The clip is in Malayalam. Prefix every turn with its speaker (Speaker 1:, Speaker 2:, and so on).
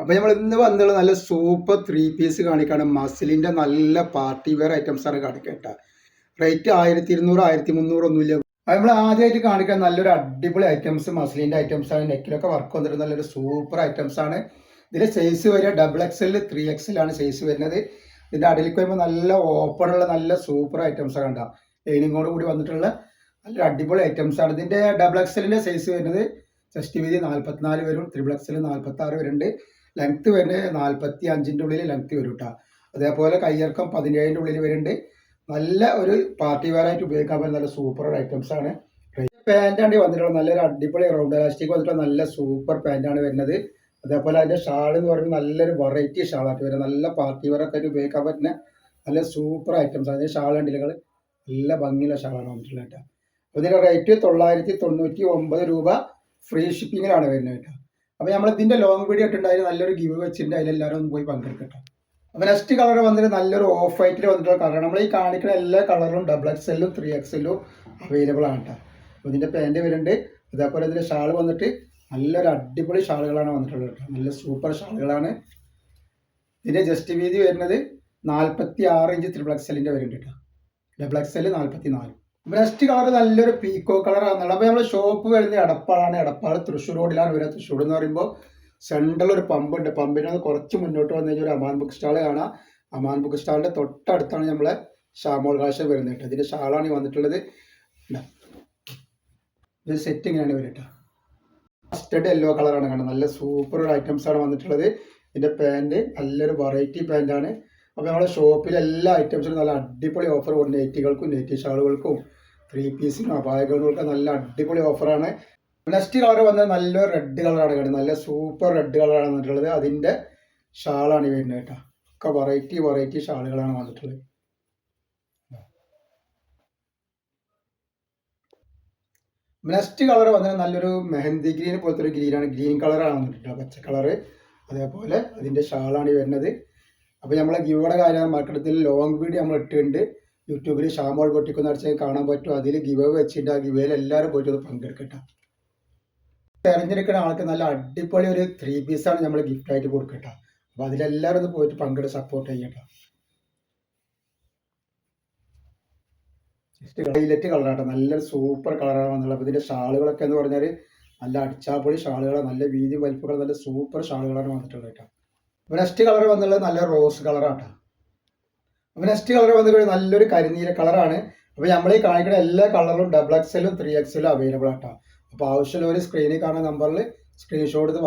Speaker 1: അപ്പോൾ നമ്മൾ ഇന്ന് വന്നുള്ള നല്ല സൂപ്പർ 3 പീസ് കാണിക്കാണ്. മസിലിൻ്റെ നല്ല പാർട്ടി വെയർ ഐറ്റംസ് ആണ് കാണിക്കേണ്ട. റേറ്റ് 1200 1300 ഒന്നുമില്ല. അത് നമ്മൾ ആദ്യമായിട്ട് കാണിക്കാൻ നല്ലൊരു അടിപൊളി ഐറ്റംസ് മസിലിൻ്റെ ഐറ്റംസ് ആണ്. നെക്കിലൊക്കെ വർക്ക് വന്നിട്ട് നല്ലൊരു സൂപ്പർ ഐറ്റംസ് ആണ്. ഇതിൻ്റെ സൈസ് വരിക XXL 3XL ആണ് സൈസ് വരുന്നത്. ഇതിൻ്റെ അടിയിലേക്ക് വരുമ്പോൾ നല്ല ഓപ്പണുള്ള നല്ല സൂപ്പർ ഐറ്റംസ് കണ്ട ലൈനിങ്ങോട് കൂടി വന്നിട്ടുള്ള നല്ലൊരു അടിപൊളി ഐറ്റംസ് ആണ്. ഇതിൻ്റെ XXLൻ്റെ സൈസ് വരുന്നത് ചെസ്റ്റ് വീതി 44 വരും. XXL 46 വരുന്നുണ്ട്. ലെങ്ത്ത് വരുന്നത് 45-ൻ്റെ ഉള്ളിൽ ലെങ്ത്ത് വരും കേട്ടോ. അതേപോലെ കയ്യിറക്കം 17-ൻ്റെ ഉള്ളിൽ വരുന്നുണ്ട്. നല്ല ഒരു പാർട്ടി വെയർ ആയിട്ട് ഉപയോഗിക്കാൻ പറ്റുന്ന നല്ല സൂപ്പർ ഐറ്റംസ് ആണ്. പാൻറ്റാണ് വന്നിട്ടുള്ളത്. നല്ലൊരു അടിപൊളി റൗണ്ട് ഇലാസ്റ്റിക് വന്നിട്ടുള്ള നല്ല സൂപ്പർ പാൻറ്റാണ് വരുന്നത്. അതേപോലെ അതിൻ്റെ ഷാൾ എന്ന് പറയുന്നത് നല്ലൊരു വെറൈറ്റി ഷാളായിട്ട് വരുന്നത്. നല്ല പാർട്ടി വെയർ ഒക്കെ ആയിട്ട് ഉപയോഗിക്കാൻ പറ്റുന്ന നല്ല സൂപ്പർ ഐറ്റംസ് ആണ്. അതിൻ്റെ ഷാൾ കണ്ടില്ല നല്ല ഭംഗിയുള്ള ഷാളാണ് വന്നിട്ടുള്ളത് കേട്ടോ. അപ്പോൾ ഇതിൻ്റെ റേറ്റ് 999 രൂപ ഫ്രീ ഷിപ്പിങ്ങിലാണ് വരുന്നത് കേട്ടോ. അപ്പോൾ നമ്മൾ ഇതിൻ്റെ ലോങ് വീഡിയോ ഇട്ടുണ്ടായിരുന്നു. നല്ലൊരു ഗിവ് വെച്ചിട്ടുണ്ട്. അതിലെല്ലാവരും ഒന്ന് പോയി പങ്കെടുക്കട്ടെ. അപ്പോൾ നെക്സ്റ്റ് കളർ വന്നിട്ട് നല്ലൊരു ഓഫ് വൈറ്റിൽ വന്നിട്ടുള്ള കളറാണ്. നമ്മൾ ഈ കാണിക്കുന്ന എല്ലാ കളറും XXL 3XL അവൈലബിൾ ആണ് കേട്ടോ. അപ്പോൾ ഇതിൻ്റെ പാൻറ്റ് വരുന്നുണ്ട്. അതേപോലെ ഇതിൻ്റെ ഷാൾ വന്നിട്ട് നല്ലൊരു അടിപൊളി ഷാളുകളാണ് വന്നിട്ടുള്ളത് കേട്ടോ. നല്ല സൂപ്പർ ഷാളുകളാണ്. ഇതിൻ്റെ ജസ്റ്റ് വീതി വരുന്നത് 46 ഇഞ്ച് XXLൻ്റെ വരുന്നുണ്ട് കേട്ടോ. XXL 44. നെക്സ്റ്റ് കളർ നല്ലൊരു പീക്കോ കളറാണെന്നുള്ളത്. അപ്പോൾ നമ്മൾ ഷോപ്പ് വരുന്നത് എടപ്പാളാണ്. എടപ്പാൾ തൃശ്ശൂർ റോഡിലാണ് വരുന്നത്. തൃശ്ശൂർ എന്ന് പറയുമ്പോൾ സെൻട്രൽ ഒരു പമ്പുണ്ട്. പമ്പിന് കുറച്ച് മുന്നോട്ട് വന്നു കഴിഞ്ഞാൽ ഒരു അമാൻ ബുക്ക് സ്റ്റാൾ കാണാം. അമാൻ ബുക്ക് സ്റ്റാളിൻ്റെ തൊട്ടടുത്താണ് നമ്മളെ ഷാമോൾ കാശ വരുന്നത് കേട്ടോ. ഇതിൻ്റെ ഷാളാണ് ഈ വന്നിട്ടുള്ളത്. ഇത് സെറ്റ് ഇങ്ങനെയാണ് വരിക കേട്ടോ. മസ്റ്റഡ് യെല്ലോ കളറാണ് കാണുന്നത്. നല്ല സൂപ്പർ ഒരു ഐറ്റംസാണ് വന്നിട്ടുള്ളത്. ഇതിൻ്റെ പാൻറ്റ് നല്ലൊരു വെറൈറ്റി പാൻറ്റാണ്. അപ്പോൾ നമ്മുടെ ഷോപ്പിൽ എല്ലാ ഐറ്റംസിനും നല്ല അടിപൊളി ഓഫർ ഉണ്ട്. നൈറ്റികൾക്കും നൈറ്റി ഷാളുകൾക്കും 3 പീസിനും അപായകൾക്കും നല്ല അടിപൊളി ഓഫറാണ്. നെക്സ്റ്റ് കളർ വന്നത് നല്ലൊരു റെഡ് കളറാണ് കാണുന്നത്. നല്ല സൂപ്പർ റെഡ് കളറാണ് വന്നിട്ടുള്ളത്. അതിൻ്റെ ഷാളാണ് ഈ വരുന്നത് കേട്ടോ. ഒക്കെ വെറൈറ്റി ഷാളുകളാണ് വന്നിട്ടുള്ളത്. നെക്സ്റ്റ് കളർ വന്നത് നല്ലൊരു മെഹന്തി ഗ്രീൻ പോലത്തെ ഒരു ഗ്രീനാണ്. ഗ്രീൻ കളറാണ് വന്നിട്ടുള്ളത്. പച്ച കളറ്. അതേപോലെ അതിൻ്റെ ഷാളാണ് ഈ വരുന്നത്. അപ്പോൾ നമ്മളെ ഗിവയുടെ കാര്യം മാർക്കറ്റത്തിൽ ലോങ് വീഡിയോ നമ്മൾ ഇട്ടിട്ടുണ്ട്. യൂട്യൂബിൽ ഷാമോൾ പൊട്ടിക്കുന്ന അടിച്ചാൽ കാണാൻ പറ്റും. അതിൽ ഗിവ് വെച്ചിട്ട് ആ ഗിവയിൽ എല്ലാവരും പോയിട്ട് അത് പങ്കെടുക്കട്ടെ. തിരഞ്ഞെടുക്കുന്ന ആൾക്ക് നല്ല അടിപൊളി ഒരു 3 പീസാണ് നമ്മൾ ഗിഫ്റ്റായിട്ട് കൊടുക്കട്ടെ. അപ്പോൾ അതിലെല്ലാവരും ഒന്ന് പോയിട്ട് പങ്കെടുത്ത് സപ്പോർട്ട് ചെയ്യട്ടെ. വൈലറ്റ് കളറാട്ടോ. നല്ലൊരു സൂപ്പർ കളറാണ് വന്നുള്ളത്. അപ്പോൾ ഇതിൻ്റെ ഷാളുകളൊക്കെ എന്ന് പറഞ്ഞാൽ നല്ല അടിച്ചാപ്പൊളി ഷാളുകളാണ്. നല്ല വീതി വലിപ്പങ്ങൾ നല്ല സൂപ്പർ ഷാളുകളാണ് വന്നിട്ടുള്ളത് കേട്ടോ. അപ്പോൾ നെക്സ്റ്റ് കളർ വന്നുള്ളത് നല്ല റോസ് കളറാട്ടോ. അപ്പോൾ നെക്സ്റ്റ് കളർ വന്നിട്ട് നല്ലൊരു കരിനീല കളറാണ്. അപ്പോൾ നമ്മൾ ഈ കാണിക്കുന്ന എല്ലാ കളറും XXL 3XL അവൈലബിൾ ആട്ടോ. അപ്പോൾ ആവശ്യമുള്ള ഒരു സ്ക്രീനിൽ കാണുന്ന നമ്പറിൽ സ്ക്രീൻഷോട്ട് എടുത്ത്